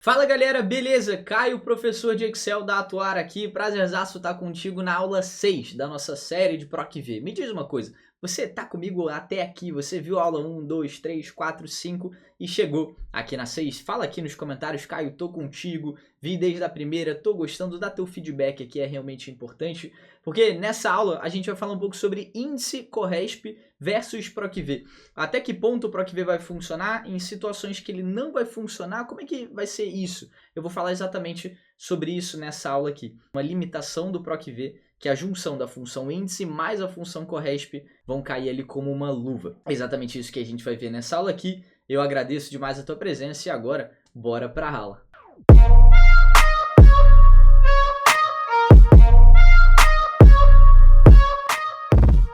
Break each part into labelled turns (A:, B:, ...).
A: Fala galera, beleza? Caio, professor de Excel da Atuar aqui, prazerzaço estar contigo na aula 6 da nossa série de PROC-V. Me diz uma coisa, você tá comigo até aqui, você viu a aula 1, 2, 3, 4, 5 e chegou aqui na 6? Fala aqui nos comentários, Caio, tô contigo, vi desde a primeira, tô gostando, dá teu feedback aqui, é realmente importante, porque nessa aula a gente vai falar um pouco sobre índice CORRESP versus PROC-V. Até que ponto o PROC-V vai funcionar, em situações que ele não vai funcionar, como é que vai ser isso? Eu vou falar exatamente sobre isso nessa aula aqui. Uma limitação do PROC-V, que a junção da função índice mais a função CORRESP vão cair ali como uma luva. É exatamente isso que a gente vai ver nessa aula aqui. Eu agradeço demais a tua presença e agora, bora pra aula.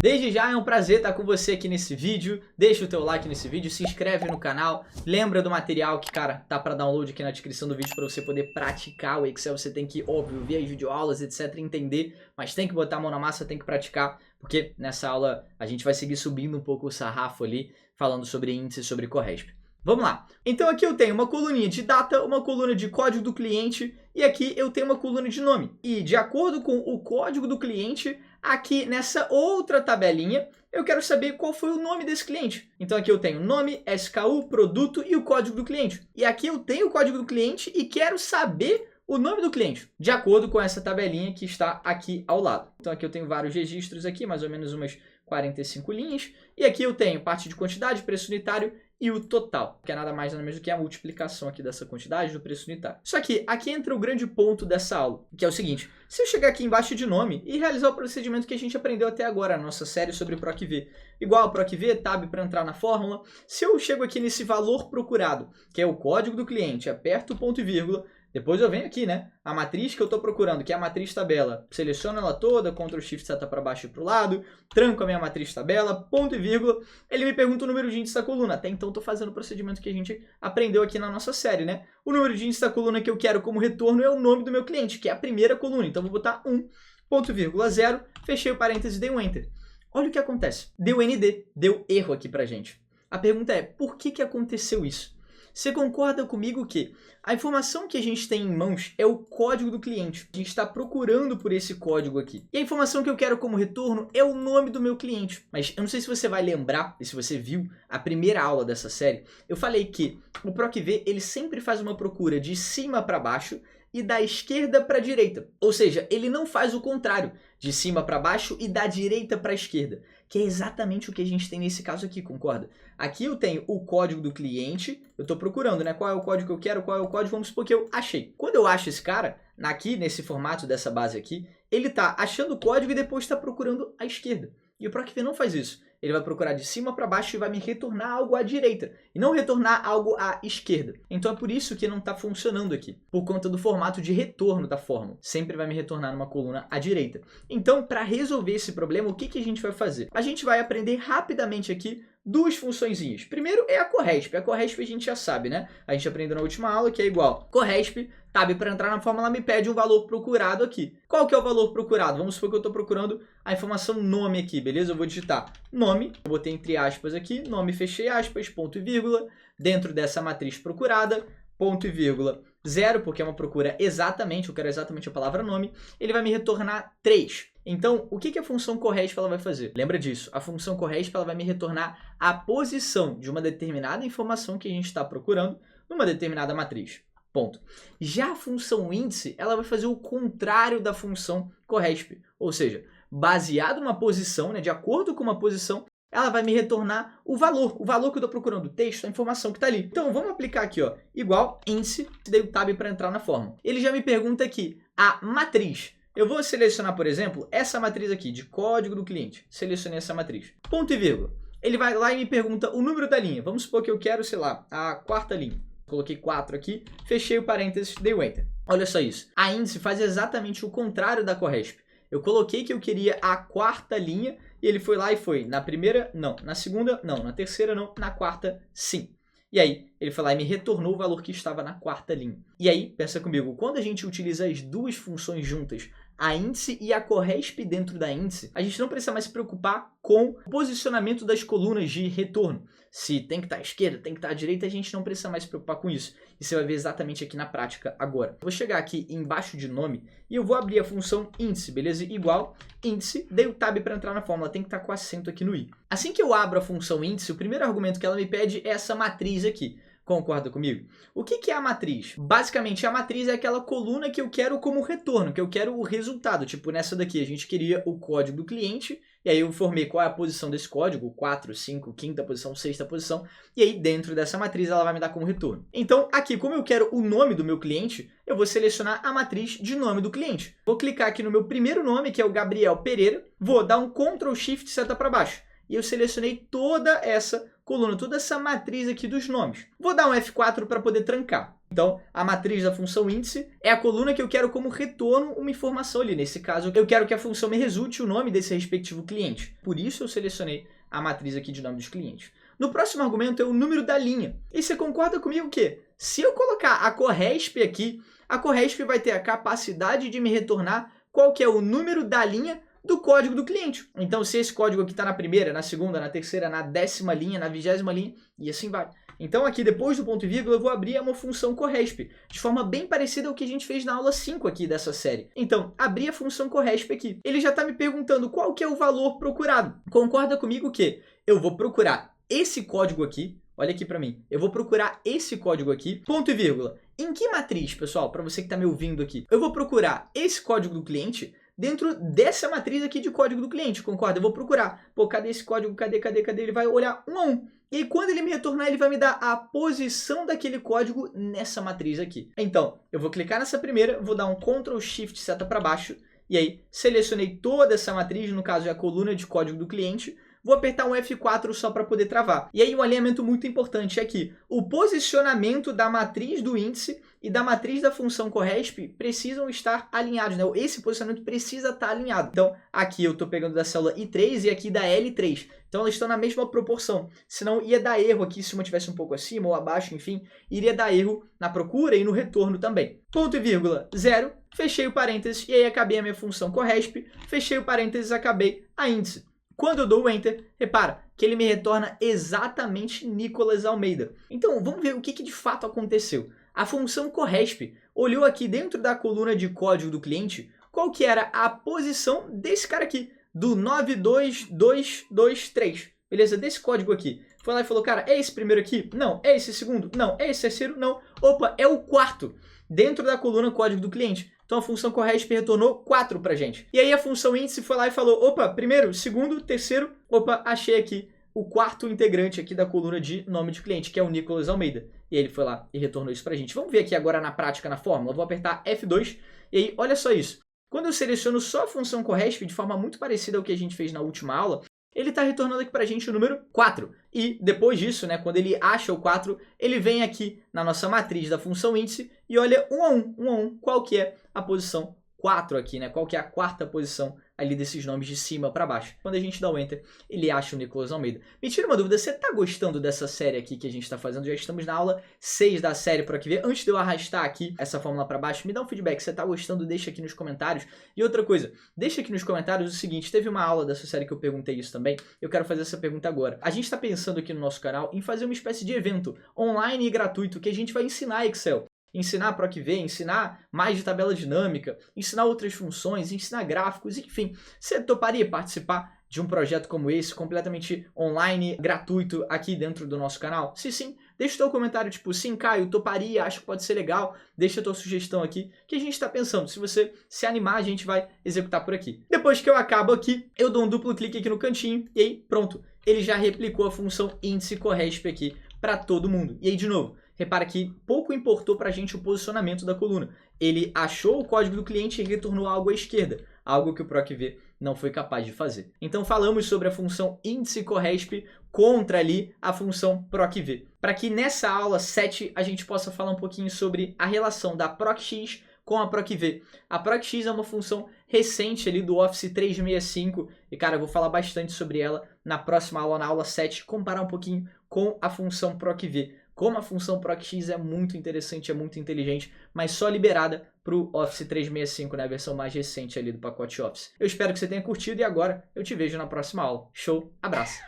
A: Desde já é um prazer estar com você aqui nesse vídeo, deixa o teu like nesse vídeo, se inscreve no canal, lembra do material que, cara, tá para download aqui na descrição do vídeo para você poder praticar o Excel, você tem que, óbvio, ver as videoaulas, etc, entender, mas tem que botar a mão na massa, tem que praticar, porque nessa aula a gente vai seguir subindo um pouco o sarrafo ali, falando sobre índice, sobre CORRESP. Vamos lá. Então aqui eu tenho uma coluninha de data, uma coluna de código do cliente e aqui eu tenho uma coluna de nome. E de acordo com o código do cliente, aqui nessa outra tabelinha, eu quero saber qual foi o nome desse cliente. Então aqui eu tenho nome, SKU, produto e o código do cliente. E aqui eu tenho o código do cliente e quero saber o nome do cliente, de acordo com essa tabelinha que está aqui ao lado. Então aqui eu tenho vários registros aqui, mais ou menos umas 45 linhas. E aqui eu tenho parte de quantidade, preço unitário e o total, que é nada mais nada menos do que a multiplicação aqui dessa quantidade do preço unitário. Só que aqui entra o grande ponto dessa aula, que é o seguinte: se eu chegar aqui embaixo de nome e realizar o procedimento que a gente aprendeu até agora, na nossa série sobre PROC-V, igual ao PROC-V, tab para entrar na fórmula, se eu chego aqui nesse valor procurado, que é o código do cliente, aperto o ponto e vírgula, depois eu venho aqui, né, a matriz que eu estou procurando, que é a matriz tabela, seleciono ela toda, Ctrl Shift seta para baixo e para o lado, tranco a minha matriz tabela, ponto e vírgula, ele me pergunta o número de índice da coluna. Até então estou fazendo o procedimento que a gente aprendeu aqui na nossa série, né? O número de índice da coluna que eu quero como retorno é o nome do meu cliente, que é a primeira coluna. Então vou botar 1, ponto vírgula 0, fechei o parênteses e dei um Enter. Olha o que acontece. Deu ND, deu erro aqui pra gente. A pergunta é, por que aconteceu isso? Você concorda comigo que a informação que a gente tem em mãos é o código do cliente. A gente está procurando por esse código aqui. E a informação que eu quero como retorno é o nome do meu cliente. Mas eu não sei se você vai lembrar, e se você viu a primeira aula dessa série, eu falei que o PROC-V ele sempre faz uma procura de cima para baixo e da esquerda para a direita. Ou seja, ele não faz o contrário, de cima para baixo e da direita para a esquerda, que é exatamente o que a gente tem nesse caso aqui, concorda? Aqui eu tenho o código do cliente, eu estou procurando, né? Qual é o código que eu quero, qual é o código, vamos supor que eu achei. Quando eu acho esse cara, aqui nesse formato dessa base aqui, ele está achando o código e depois está procurando à esquerda. E o PROC-V não faz isso. Ele vai procurar de cima para baixo e vai me retornar algo à direita, e não retornar algo à esquerda. Então é por isso que não está funcionando aqui, por conta do formato de retorno da fórmula. Sempre vai me retornar numa coluna à direita. Então, para resolver esse problema, o que a gente vai fazer? A gente vai aprender rapidamente aqui duas funçõezinhas. Primeiro é a CORRESP. A CORRESP a gente já sabe, né? A gente aprendeu na última aula que é igual CORRESP, tab para entrar na fórmula, me pede um valor procurado aqui. Qual que é o valor procurado? Vamos supor que eu estou procurando a informação nome aqui, beleza? Eu vou digitar nome, eu botei entre aspas aqui, nome, fechei aspas, ponto e vírgula, dentro dessa matriz procurada, ponto e vírgula, 0, porque é uma procura exatamente, eu quero exatamente a palavra nome, ele vai me retornar 3. Então, o que a função CORRESP ela vai fazer? Lembra disso, a função CORRESP ela vai me retornar a posição de uma determinada informação que a gente está procurando numa determinada matriz. Ponto. Já a função índice, ela vai fazer o contrário da função CORRESP, ou seja, baseado numa posição, né, de acordo com uma posição, ela vai me retornar o valor que eu estou procurando, o texto, a informação que está ali. Então, vamos aplicar aqui, ó, igual índice, dei o tab para entrar na fórmula. Ele já me pergunta aqui, a matriz. Eu vou selecionar, por exemplo, essa matriz aqui, de código do cliente. Selecionei essa matriz. Ponto e vírgula. Ele vai lá e me pergunta o número da linha. Vamos supor que eu quero, sei lá, a quarta linha. Coloquei 4 aqui, fechei o parênteses, dei o Enter. Olha só isso. A índice faz exatamente o contrário da CORRESP. Eu coloquei que eu queria a quarta linha e ele foi lá e foi na primeira, não. Na segunda, não. Na terceira, não. Na quarta, sim. E aí, ele foi lá e me retornou o valor que estava na quarta linha. E aí, pensa comigo, quando a gente utiliza as duas funções juntas, a índice e a corresp dentro da índice, a gente não precisa mais se preocupar com o posicionamento das colunas de retorno. Se tem que estar à esquerda, tem que estar à direita, a gente não precisa mais se preocupar com isso. E você vai ver exatamente aqui na prática agora. Vou chegar aqui embaixo de nome e eu vou abrir a função índice, beleza? Igual índice, dei o tab para entrar na fórmula, tem que estar com acento aqui no i. Assim que eu abro a função índice, o primeiro argumento que ela me pede é essa matriz aqui. Concorda comigo? O que é a matriz? Basicamente, a matriz é aquela coluna que eu quero como retorno, que eu quero o resultado. Tipo, nessa daqui, a gente queria o código do cliente, e aí eu informei qual é a posição desse código, 4, 5, quinta posição, sexta posição, e aí dentro dessa matriz ela vai me dar como retorno. Então, aqui, como eu quero o nome do meu cliente, eu vou selecionar a matriz de nome do cliente. Vou clicar aqui no meu primeiro nome, que é o Gabriel Pereira, vou dar um Ctrl Shift seta para baixo. E eu selecionei toda essa coluna, toda essa matriz aqui dos nomes. Vou dar um F4 para poder trancar. Então, a matriz da função índice é a coluna que eu quero como retorno uma informação ali. Nesse caso, eu quero que a função me resulte o nome desse respectivo cliente. Por isso, eu selecionei a matriz aqui de nome dos clientes. No próximo argumento é o número da linha. E você concorda comigo que, se eu colocar a corresp aqui, a corresp vai ter a capacidade de me retornar qual que é o número da linha do código do cliente. Então, se esse código aqui está na primeira, na segunda, na terceira, na 10ª linha, na 20ª linha, e assim vai. Então, aqui, depois do ponto e vírgula, eu vou abrir uma função corresp, de forma bem parecida ao que a gente fez na aula 5 aqui dessa série. Então, abri a função corresp aqui. Ele já está me perguntando qual que é o valor procurado. Concorda comigo que eu vou procurar esse código aqui, olha aqui para mim, eu vou procurar esse código aqui, ponto e vírgula. Em que matriz, pessoal, para você que está me ouvindo aqui? Eu vou procurar esse código do cliente dentro dessa matriz aqui de código do cliente, concorda? Eu vou procurar, pô, cadê esse código, cadê? Ele vai olhar um a um. E aí, quando ele me retornar, ele vai me dar a posição daquele código nessa matriz aqui. Então, eu vou clicar nessa primeira, vou dar um Ctrl Shift seta para baixo, e aí selecionei toda essa matriz, no caso é a coluna de código do cliente, vou apertar um F4 só para poder travar. E aí um alinhamento muito importante é que o posicionamento da matriz do índice e da matriz da função corresp precisam estar alinhados, né? Esse posicionamento precisa estar alinhado. Então, aqui eu estou pegando da célula I3 e aqui da L3. Então, elas estão na mesma proporção. Senão, ia dar erro aqui se uma tivesse um pouco acima ou abaixo, enfim. Iria dar erro na procura e no retorno também. Ponto e vírgula, 0. Fechei o parênteses e aí acabei a minha função corresp. Fechei o parênteses e acabei a índice. Quando eu dou o Enter, repara que ele me retorna exatamente Nicolas Almeida. Então, vamos ver o que de fato aconteceu. A função corresp olhou aqui dentro da coluna de código do cliente qual que era a posição desse cara aqui, do 92223, beleza? Desse código aqui. Foi lá e falou, cara, é esse primeiro aqui? Não. É esse segundo? Não. É esse terceiro? Não. Opa, é o quarto, dentro da coluna código do cliente. Então a função corresp retornou 4 pra gente. E aí a função índice foi lá e falou, opa, primeiro, segundo, terceiro, opa, achei aqui o quarto integrante aqui da coluna de nome de cliente, que é o Nicolas Almeida. E ele foi lá e retornou isso pra gente. Vamos ver aqui agora na prática, na fórmula. Eu vou apertar F2 e aí, olha só isso. Quando eu seleciono só a função corresp, de forma muito parecida ao que a gente fez na última aula, ele está retornando aqui pra gente o número 4. E depois disso, né, quando ele acha o 4, ele vem aqui na nossa matriz da função índice e olha um a um, qual que é a posição 4 aqui, né? Qual que é a quarta posição ali desses nomes de cima para baixo. Quando a gente dá o Enter, ele acha o Nicolas Almeida. Me tira uma dúvida, você tá gostando dessa série aqui que a gente está fazendo? Já estamos na aula 6 da série por aqui ver. Antes de eu arrastar aqui essa fórmula para baixo, me dá um feedback. Você tá gostando? Deixa aqui nos comentários. E outra coisa, deixa aqui nos comentários o seguinte, teve uma aula dessa série que eu perguntei isso também. Eu quero fazer essa pergunta agora. A gente está pensando aqui no nosso canal em fazer uma espécie de evento online e gratuito que a gente vai ensinar Excel. Ensinar PROC-V, ensinar mais de tabela dinâmica, ensinar outras funções, ensinar gráficos, enfim. Você toparia participar de um projeto como esse, completamente online, gratuito, aqui dentro do nosso canal? Se sim, deixa o teu comentário, tipo, sim, Caio, toparia, acho que pode ser legal, deixa a tua sugestão aqui, que a gente está pensando. Se você se animar, a gente vai executar por aqui. Depois que eu acabo aqui, eu dou um duplo clique aqui no cantinho, e aí, pronto. Ele já replicou a função índice corresp aqui para todo mundo. E aí, de novo, repara que pouco importou para a gente o posicionamento da coluna. Ele achou o código do cliente e retornou algo à esquerda, algo que o PROC-V não foi capaz de fazer. Então falamos sobre a função índice corresp contra ali a função PROC-V. Para que nessa aula 7 a gente possa falar um pouquinho sobre a relação da PROC-X com a PROC-V. A PROC-X é uma função recente ali do Office 365 e, cara, eu vou falar bastante sobre ela na próxima aula, na aula 7, comparar um pouquinho com a função PROC-V. como a função ProcX é muito interessante, é muito inteligente, mas só liberada para o Office 365, né, a versão mais recente ali do pacote Office. Eu espero que você tenha curtido e agora eu te vejo na próxima aula. Show, abraço!